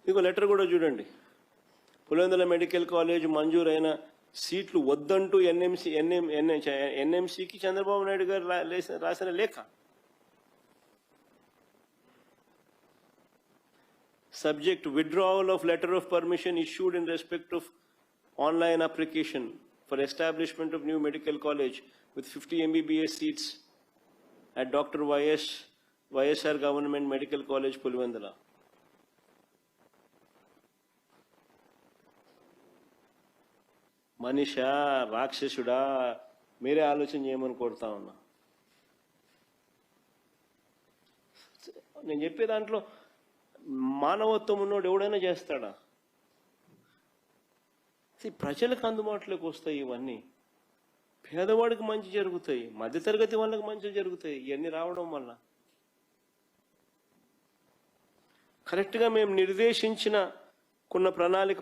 ఇంకో లెటర్ కూడా చూడండి. పులివెందుల మెడికల్ కాలేజ్ మంజూరైన సీట్లు వద్దంటూ ఎన్ఎంసీకి చంద్రబాబు నాయుడు గారు రాసిన లేఖ. Subject withdrawal of letter of permission issued in respect of online application for establishment of new medical college with 50 MBBS seats at Dr. YSR Government Medical College, Pulivendula. Manisha రాక్షసుడా మీరే ఆలోచన చేయమని కోరుతా ఉన్నా. నేను చెప్పే దాంట్లో మానవత్వం ఉన్నోడు ఎవడైనా చేస్తాడా? ప్రజలకు అందుబాటులోకి వస్తాయి ఇవన్నీ, పేదవాడికి మంచి జరుగుతాయి, మధ్యతరగతి వాళ్ళకి మంచి జరుగుతాయి. ఇవన్నీ రావడం వల్ల కరెక్ట్గా మేము నిర్దేశించుకున్న ప్రణాళిక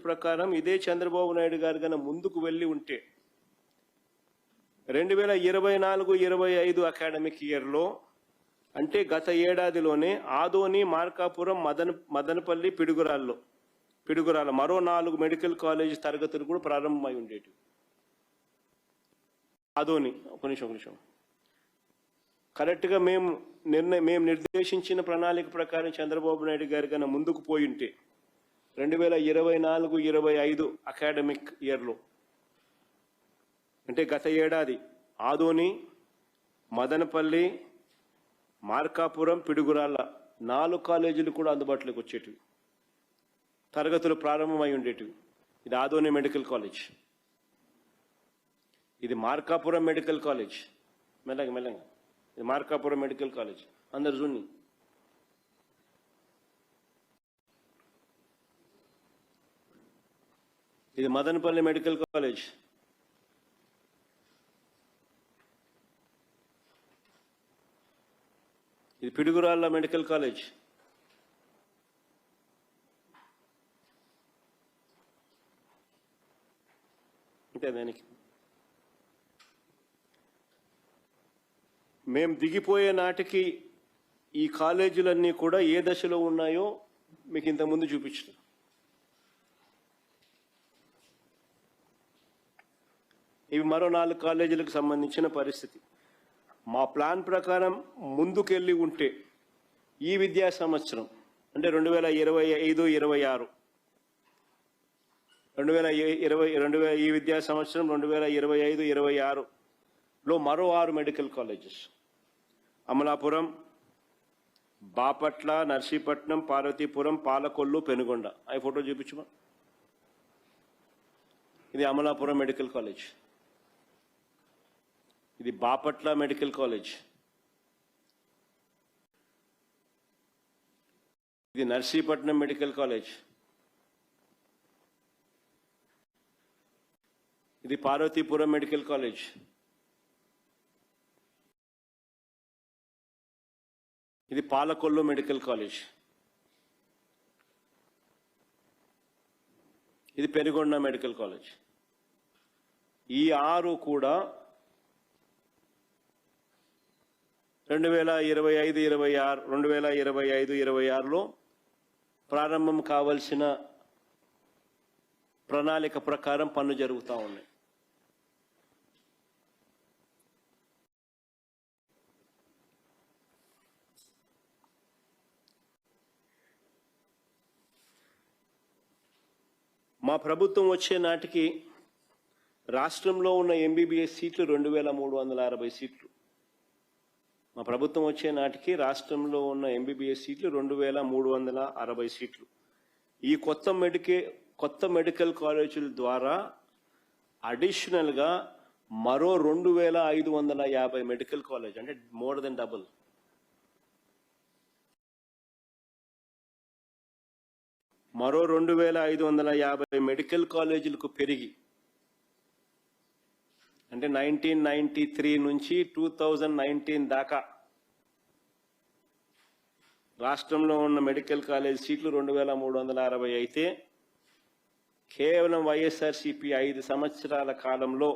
ప్రకారం ఇదే చంద్రబాబు నాయుడు గారు కన్నా ముందుకు వెళ్ళి ఉంటే 2024-25 అకాడమిక్ ఇయర్లో, అంటే గత ఏడాదిలోనే ఆదోని, మార్కాపురం, మదనపల్లి, పిడుగురాల మరో 4 మెడికల్ కాలేజ్ తరగతులు కూడా ప్రారంభమై ఉండేవి. ఆదోని ఒక నిమిషం కరెక్ట్గా మేము నిర్దేశించిన ప్రణాళిక ప్రకారం చంద్రబాబు నాయుడు గారి కన్నా ముందుకు పోయి ఉంటే 2024-25 అకాడమిక్ ఇయర్లో, అంటే గత ఏడాది ఆదోని, మదనపల్లి, మార్కాపురం, పిడుగురాళ్ళ 4 కాలేజీలు కూడా అందుబాటులోకి వచ్చేటివి, తరగతులు ప్రారంభమై ఉండేటివి. ఇది ఆదోని మెడికల్ కాలేజ్, ఇది మార్కాపురం మెడికల్ కాలేజ్. మెల్లగా ఇది మార్కాపురం మెడికల్ కాలేజ్, అందరు చూడండి. ఇది మదనపల్లి మెడికల్ కాలేజ్, ఇది పిడుగురాళ్ళ మెడికల్ కాలేజ్, అంటే దానికి మేము దిగిపోయే నాటికి ఈ కాలేజీలన్నీ కూడా ఏ దశలో ఉన్నాయో మీకు ఇంతకుముందు చూపించారు. ఇవి మరో 4 కాలేజీలకు సంబంధించిన పరిస్థితి. మా ప్లాన్ ప్రకారం ముందుకెళ్ళి ఉంటే ఈ విద్యా సంవత్సరం, అంటే 2025-26 ఈ విద్యా సంవత్సరం 2025-26లో మరో 6 మెడికల్ కాలేజెస్, అమలాపురం, బాపట్ల, నర్సీపట్నం, పార్వతీపురం, పాలకొల్లు, పెనుగొండ. అవి ఫోటో చూపించమా. ఇది అమలాపురం మెడికల్ కాలేజ్, ఇది బాపట్ల మెడికల్ కాలేజ్, ఇది నర్సీపట్నం మెడికల్ కాలేజ్, ఇది పార్వతీపురం మెడికల్ కాలేజ్, ఇది పాలకొల్లు మెడికల్ కాలేజ్, ఇది పెనుగొండ మెడికల్ కాలేజ్. ఈ 6 కూడా 2025-26లో ప్రారంభం కావాల్సిన ప్రణాళిక ప్రకారం పనులు జరుగుతూ ఉన్నాయి. మా ప్రభుత్వం వచ్చే నాటికి రాష్ట్రంలో ఉన్న ఎంబీబీఎస్ సీట్లు 2360 సీట్లు. మా ప్రభుత్వం వచ్చే నాటికి రాష్ట్రంలో ఉన్న ఎంబీబీఎస్ సీట్లు 2360 సీట్లు. ఈ కొత్త మెడికల్ కాలేజీల ద్వారా అడిషనల్గా మరో 2550 మెడికల్ కాలేజ్, అంటే మోర్ దెన్ డబుల్. మరో 2550 మెడికల్ కాలేజీలకు పెరిగి, అంటే 1993 నుంచి 2019 దాకా రాష్ట్రంలో ఉన్న మెడికల్ కాలేజ్ సీట్లు 2360 అయితే, కేవలం వైఎస్ఆర్సీపీ 5 సంవత్సరాల కాలంలో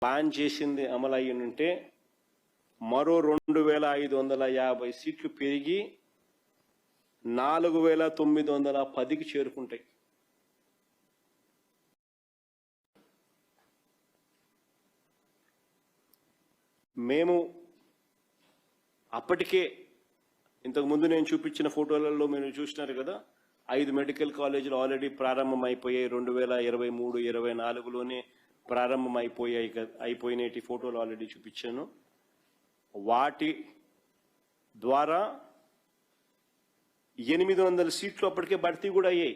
ప్లాన్ చేసింది అమలయ్యుంటే మరో 2550 సీట్లు పెరిగి 4910కి చేరుకుంటాయి. మేము అప్పటికే ఇంతకుముందు నేను చూపించిన ఫోటోలలో మీరు చూసినారు కదా, 5 మెడికల్ కాలేజీలు ఆల్రెడీ ప్రారంభమైపోయాయి. 2023-24లోనే ప్రారంభం అయిపోయినటి ఫోటోలు ఆల్రెడీ చూపించాను. వాటి ద్వారా 800 సీట్లు అప్పటికే భర్తీ కూడా అయ్యాయి.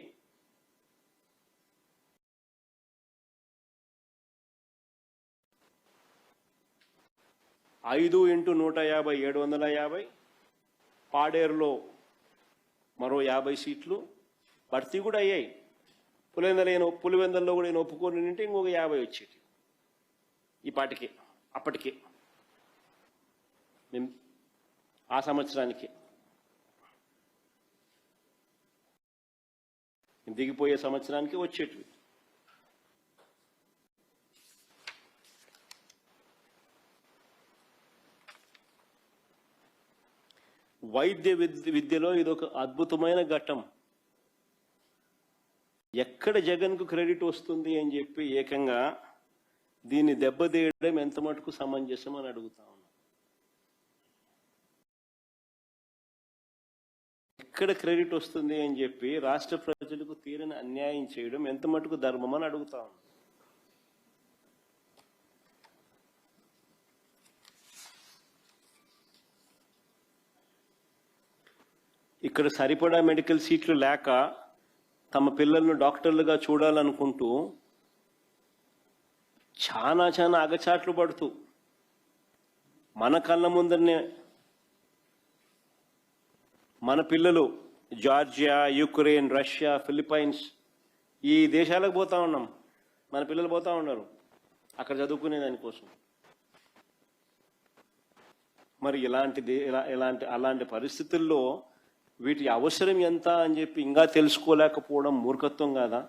ఐదు ఇంటూ 150 750. పాడేరులో మరో 50 సీట్లు భర్తీ కూడా అయ్యాయి. పులివెందల్లో కూడా నేను ఒప్పుకొని నింటే ఇంకొక 50 వచ్చేది ఈ పాటికి. అప్పటికే మేము ఆ సంవత్సరానికి దిగిపోయే సంవత్సరానికి వచ్చేటివి. వైద్య విద్యలో ఇదొక అద్భుతమైన ఘట్టం. ఎక్కడ జగన్కు క్రెడిట్ వస్తుంది అని చెప్పి ఏకంగా దీన్ని దెబ్బతీయడం ఎంత మటుకు సమంజసం అని అడుగుతా ఉన్నా. ఎక్కడ క్రెడిట్ వస్తుంది అని చెప్పి రాష్ట్ర ప్రజలకు తీరని అన్యాయం చేయడం ఎంత మటుకు ధర్మం అని అడుగుతా ఉన్నా. ఇక్కడ సరిపడా మెడికల్ సీట్లు లేక తమ పిల్లలను డాక్టర్లుగా చూడాలనుకుంటూ చాలా అగచాట్లు పడుతూ మన కళ్ళ ముందరనే మన పిల్లలు జార్జియా, యుక్రెయిన్, రష్యా, ఫిలిప్పైన్స్ ఈ దేశాలకు పోతా ఉన్నాం. మన పిల్లలు పోతా ఉన్నారు అక్కడ చదువుకునే దానికోసం. మరి అలాంటి పరిస్థితుల్లో వీటి అవసరం ఎంత అని చెప్పి ఇంకా తెలుసుకోలేకపోవడం మూర్ఖత్వం కాదా?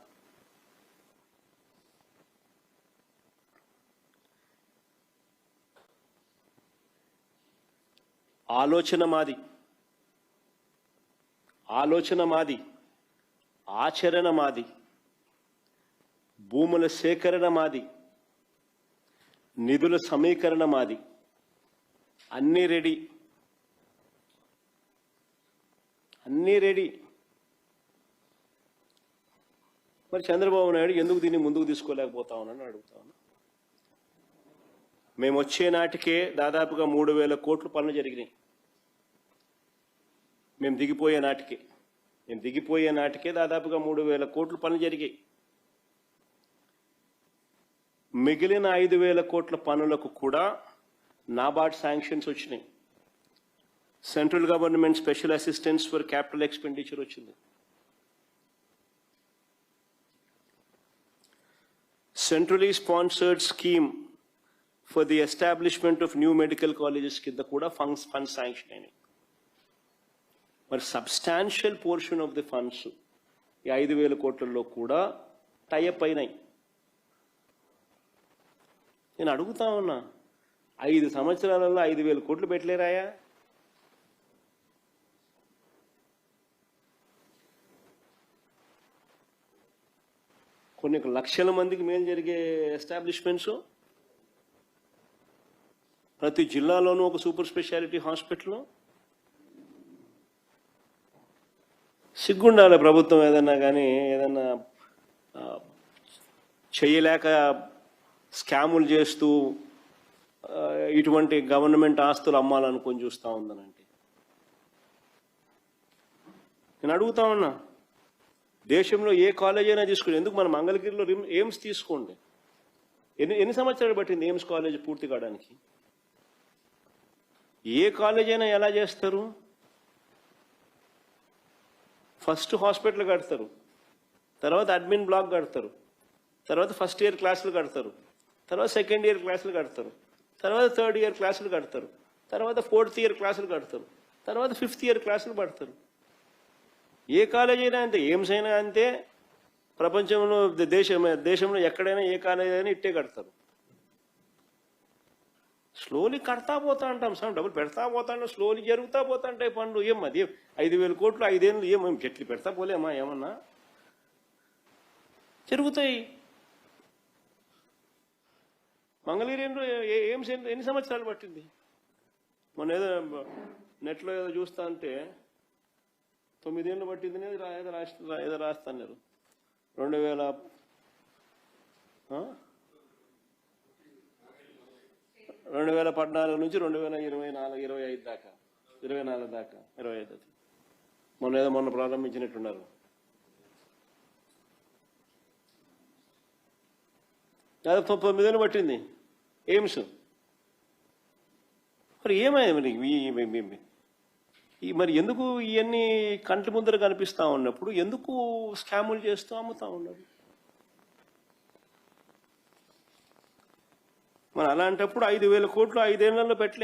ఆలోచన మాది, ఆచరణ మాది, భూముల సేకరణ మాది, నిధుల సమీకరణ మాది, అన్నీ రెడీ. మరి చంద్రబాబు నాయుడు ఎందుకు దీన్ని ముందుకు తీసుకోలేకపోతా ఉన్నానని అడుగుతా ఉన్నా. మేము వచ్చే నాటికే దాదాపుగా 3000 కోట్ల పనులు జరిగినాయి. మేము దిగిపోయే నాటికే దాదాపుగా 3000 కోట్ల పనులు జరిగాయి. మిగిలిన 5000 కోట్ల పనులకు కూడా నాబార్డ్ శాంక్షన్స్ వచ్చినాయి. Central government special assistance for capital expenditure వచ్చింది. Centrally sponsored scheme for the establishment of new medical colleges కింద కూడా ఫండ్స్ శాంక్షన్ అయినాయి. మరి substantial portion of the funds ఈ 5000 కోట్లలో కూడా టైఅప్ అయినాయి. నేను అడుగుతా ఉన్నా, 5 సంవత్సరాలలో 5000 కోట్లు పెట్టలేరాయా? కొన్ని లక్షల మందికి మేలు జరిగే ఎస్టాబ్లిష్మెంట్స్, ప్రతి జిల్లాలోనూ ఒక సూపర్ స్పెషాలిటీ హాస్పిటల్. సిగ్గుండాలి ప్రభుత్వం ఏదన్నా చేయలేక స్కాములు చేస్తూ ఇటువంటి గవర్నమెంట్ ఆస్తులు అమ్మాలనుకొని చూస్తూ ఉందనంటే. నేను అడుగుతా ఉన్నా, దేశంలో ఏ కాలేజ్ అయినా తీసుకోండి, ఎందుకు మన మంగళగిరిలో ఎయిమ్స్ తీసుకోండి. ఎన్ని సంవత్సరాలు పట్టింది ఎయిమ్స్ కాలేజ్ పూర్తి కావడానికి? ఏ కాలేజ్ అయినా ఎలా చేస్తారు? ఫస్ట్ హాస్పిటల్ కడతారు, తర్వాత అడ్మిన్ బ్లాక్ కడతారు, తర్వాత ఫస్ట్ ఇయర్ క్లాసులు కడతారు, తర్వాత సెకండ్ ఇయర్ క్లాసులు కడతారు, తర్వాత థర్డ్ ఇయర్ క్లాసులు కడతారు, తర్వాత ఫోర్త్ ఇయర్ క్లాసులు కడతారు, తర్వాత ఫిఫ్త్ ఇయర్ క్లాసులు పడతారు. ఏ కాలేజ్ అయినా అంతే, ఎయిమ్స్ అయినా అంతే, ప్రపంచంలో దేశంలో ఎక్కడైనా ఏ కాలేజ్ అయినా ఇట్టే కడతారు. స్లోలీ కడతా పోతా అంటాం సార్, డబ్బులు పెడతా పోతా అంటాం, స్లోలీ జరుగుతా పోతా ఉంటాయి పనులు. ఏం అది 5,000 కోట్లు 5 ఏళ్ళు ఏం చెట్లు పెడతా పోలేమా, ఏమన్నా జరుగుతాయి. మంగళగిరిలో ఎయిమ్స్ ఎన్ని సంవత్సరాలు పట్టింది? మొన్న ఏదో నెట్లో ఏదో చూస్తా అంటే 9 ఏళ్ళు పట్టింది ఏదో రాస్తాన్నారు. 2014 నుంచి 2025 దాకా 24 దాకా 25 మొన్న ప్రారంభించినట్టున్నారు. దాదాపు 9 ఏళ్ళు పట్టింది ఎయిమ్స్. మరి ఏమైంది మరి ఎందుకు ఇవన్నీ కంటి ముందర కనిపిస్తా ఉన్నప్పుడు ఎందుకు స్కాములు చేస్తూ అమ్ముతా ఉన్నారు? మరి అలాంటప్పుడు 5,000 కోట్లు 5 ఏళ్లలో పెట్టలే.